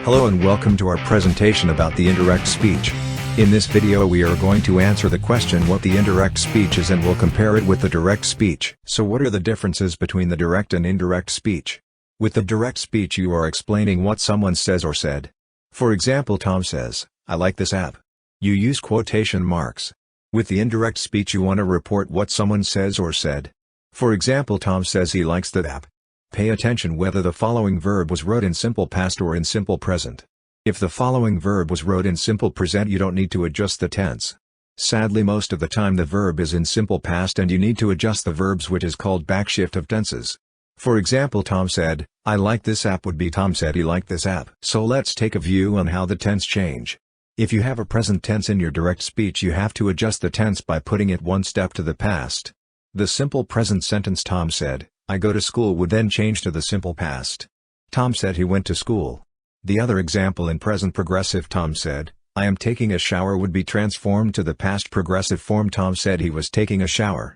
Hello and welcome to our presentation about the indirect speech. In this video we are going to answer the question what the indirect speech is and we'll compare it with the direct speech. So what are the differences between the direct and indirect speech? With the direct speech you are explaining what someone says or said. For example, Tom says, "I like this app." You use quotation marks. With the indirect speech you want to report what someone says or said. For example, Tom says he likes that app. Pay attention whether the following verb was wrote in simple past or in simple present. If the following verb was wrote in simple present you don't need to adjust the tense. Sadly most of the time the verb is in simple past and you need to adjust the verbs, which is called backshift of tenses. For example, Tom said, "I like this app" would be Tom said he liked this app. So let's take a view on how the tense change. If you have a present tense in your direct speech you have to adjust the tense by putting it one step to the past. The simple present sentence "Tom said, I go to school" would then change to the simple past. Tom said he went to school. The other example in present progressive "Tom said, I am taking a shower" would be transformed to the past progressive form "Tom said he was taking a shower."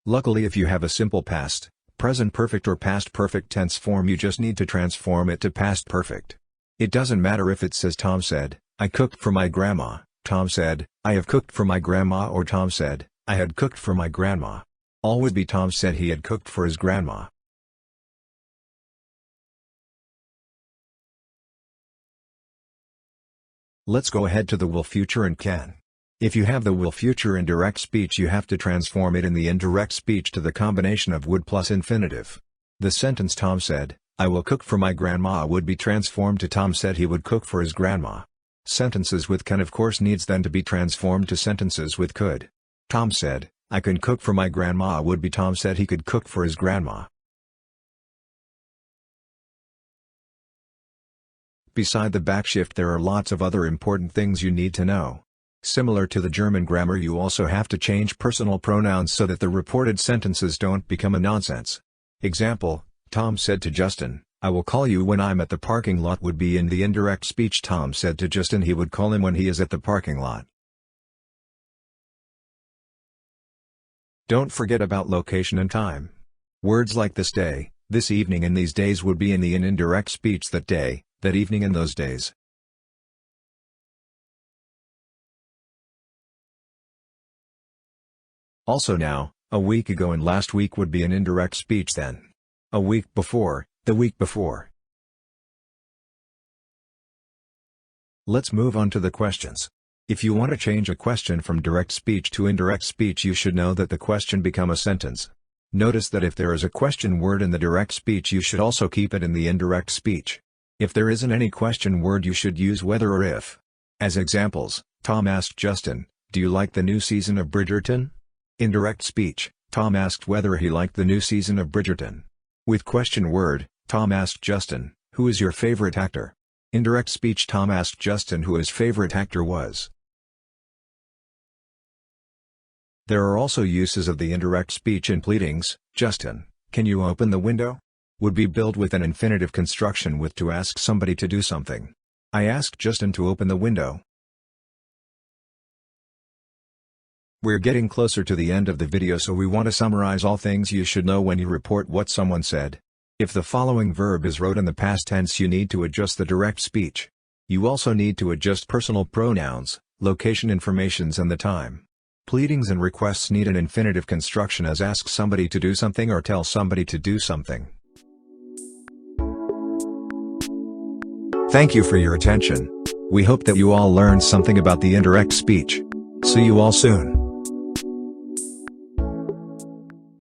Luckily if you have a simple past, present perfect or past perfect tense form you just need to transform it to past perfect. It doesn't matter if it says Tom said, "I cooked for my grandma," Tom said, "I have cooked for my grandma," or Tom said, "I had cooked for my grandma." All would be Tom said he had cooked for his grandma. Let's go ahead to the will future and can. If you have the will future in direct speech you have to transform it in the indirect speech to the combination of would plus infinitive. The sentence "Tom said, I will cook for my grandma" would be transformed to Tom said he would cook for his grandma. Sentences with can of course needs then to be transformed to sentences with could. Tom said, "I can cook for my grandma" would be Tom said he could cook for his grandma. Beside the backshift there are lots of other important things you need to know. Similar to the German grammar you also have to change personal pronouns so that the reported sentences don't become a nonsense. Example, Tom said to Justin, "I will call you when I'm at the parking lot" would be in the indirect speech Tom said to Justin he would call him when he is at the parking lot. Don't forget about location and time. Words like this day, this evening and these days would be in the indirect speech that day, that evening and those days. Also now, a week ago and last week would be an indirect speech then. A week before, the week before. Let's move on to the questions. If you want to change a question from direct speech to indirect speech you should know that the question become a sentence. Notice that if there is a question word in the direct speech you should also keep it in the indirect speech. If there isn't any question word you should use whether or if. As examples, Tom asked Justin, "Do you like the new season of Bridgerton?" Indirect speech, Tom asked whether he liked the new season of Bridgerton. With question word, Tom asked Justin, "Who is your favorite actor?" Indirect speech Tom asked Justin who his favorite actor was. There are also uses of the indirect speech in pleadings. Justin, can you open the window? Would be built with an infinitive construction with to ask somebody to do something. I asked Justin to open the window. We're getting closer to the end of the video so we want to summarize all things you should know when you report what someone said. If the following verb is wrote in the past tense you need to adjust the direct speech. You also need to adjust personal pronouns, location informations and the time. Pleadings and requests need an infinitive construction as ask somebody to do something or tell somebody to do something. Thank you for your attention. We hope that you all learned something about the indirect speech. See you all soon.